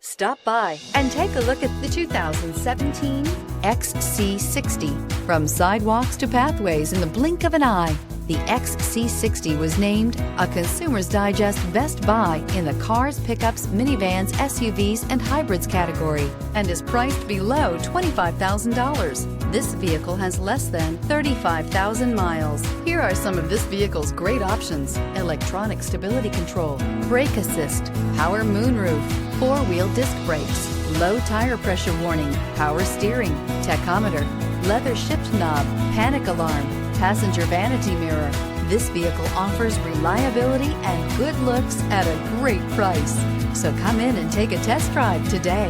Stop by and take a look at the 2017 XC60. From sidewalks to pathways in the blink of an eye, the XC60 was named a Consumer's Digest Best Buy in the cars, pickups, minivans, SUVs, and hybrids category and is priced below $25,000. This vehicle has less than 35,000 miles. Here are some of this vehicle's great options: electronic stability control, brake assist, power moonroof, four-wheel disc brakes, low tire pressure warning, power steering, tachometer, leather shift knob, panic alarm, passenger vanity mirror. This vehicle offers reliability and good looks at a great price. So come in and take a test drive today.